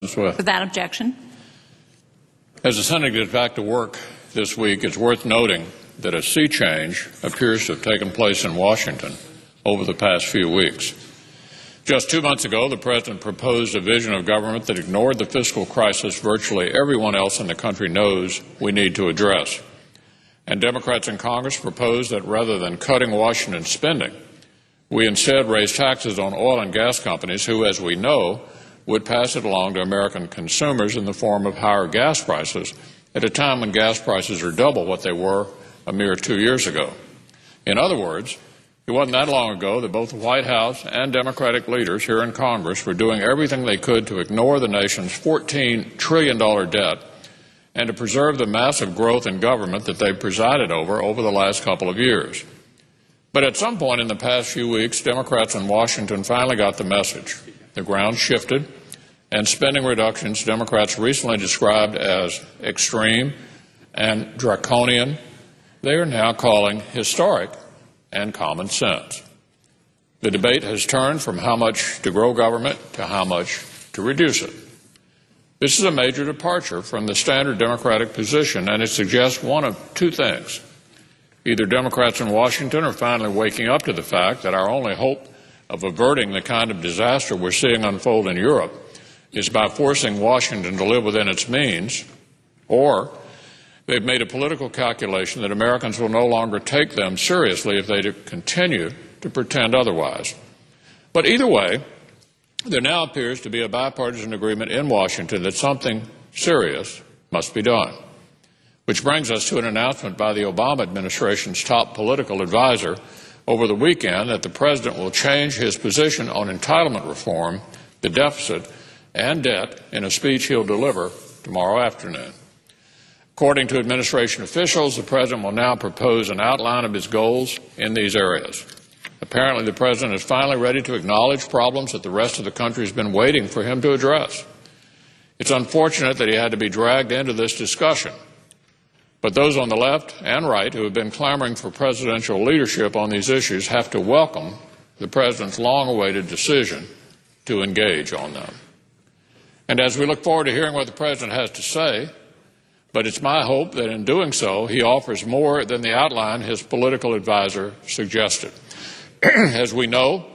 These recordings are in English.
Without objection. As the Senate gets back to work this week, it's worth noting that a sea change appears to have taken place in Washington over the past few weeks. Just 2 months ago, the President proposed a vision of government that ignored the fiscal crisis virtually everyone else in the country knows we need to address. And Democrats in Congress proposed that rather than cutting Washington's spending, we instead raise taxes on oil and gas companies who, as we know, would pass it along to American consumers in the form of higher gas prices at a time when gas prices are double what they were a mere 2 years ago. In other words, it wasn't that long ago that both the White House and Democratic leaders here in Congress were doing everything they could to ignore the nation's $14 trillion debt and to preserve the massive growth in government that they've presided over the last couple of years. But at some point in the past few weeks, Democrats in Washington finally got the message. The ground shifted, and spending reductions Democrats recently described as extreme and draconian, they are now calling historic and common sense. The debate has turned from how much to grow government to how much to reduce it. This is a major departure from the standard Democratic position, and it suggests one of two things. Either Democrats in Washington are finally waking up to the fact that our only hope of averting the kind of disaster we're seeing unfold in Europe is by forcing Washington to live within its means, or they've made a political calculation that Americans will no longer take them seriously if they continue to pretend otherwise. But either way, there now appears to be a bipartisan agreement in Washington that something serious must be done. Which brings us to an announcement by the Obama administration's top political advisor over the weekend that the President will change his position on entitlement reform, the deficit, and debt in a speech he'll deliver tomorrow afternoon. According to administration officials, the President will now propose an outline of his goals in these areas. Apparently, the President is finally ready to acknowledge problems that the rest of the country has been waiting for him to address. It's unfortunate that he had to be dragged into this discussion. But those on the left and right who have been clamoring for presidential leadership on these issues have to welcome the President's long-awaited decision to engage on them. And as we look forward to hearing what the President has to say, but it's my hope that in doing so, he offers more than the outline his political advisor suggested. As we know,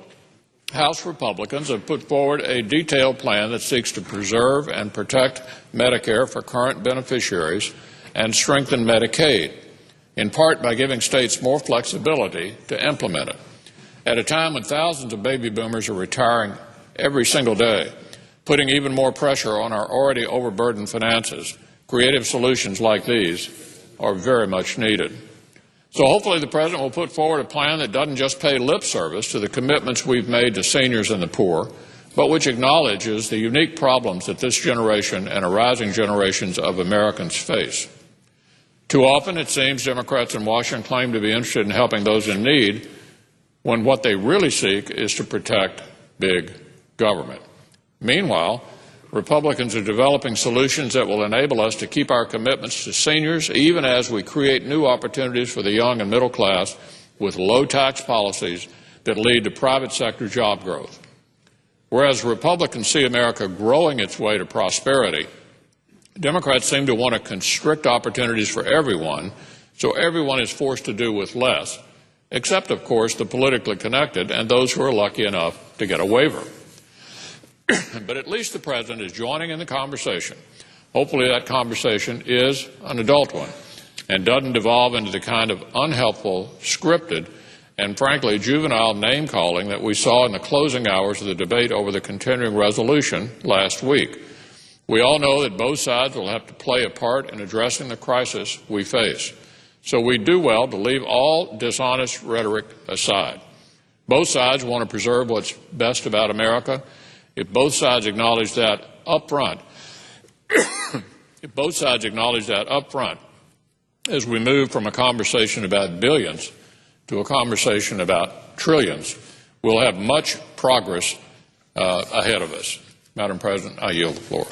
House Republicans have put forward a detailed plan that seeks to preserve and protect Medicare for current beneficiaries and strengthen Medicaid, in part by giving states more flexibility to implement it. At a time when thousands of baby boomers are retiring every single day, putting even more pressure on our already overburdened finances, creative solutions like these are very much needed. So hopefully the President will put forward a plan that doesn't just pay lip service to the commitments we've made to seniors and the poor, but which acknowledges the unique problems that this generation and arising generations of Americans face. Too often, it seems, Democrats in Washington claim to be interested in helping those in need when what they really seek is to protect big government. Meanwhile, Republicans are developing solutions that will enable us to keep our commitments to seniors, even as we create new opportunities for the young and middle class with low tax policies that lead to private sector job growth. Whereas Republicans see America growing its way to prosperity, Democrats seem to want to constrict opportunities for everyone, so everyone is forced to do with less, except, of course, the politically connected and those who are lucky enough to get a waiver. But at least the President is joining in the conversation. Hopefully that conversation is an adult one and doesn't devolve into the kind of unhelpful, scripted, and frankly juvenile name-calling that we saw in the closing hours of the debate over the continuing resolution last week. We all know that both sides will have to play a part in addressing the crisis we face. So we do well to leave all dishonest rhetoric aside. Both sides want to preserve what's best about America. If both sides acknowledge that up front, as we move from a conversation about billions to a conversation about trillions, we'll have much progress ahead of us. Madam President, I yield the floor.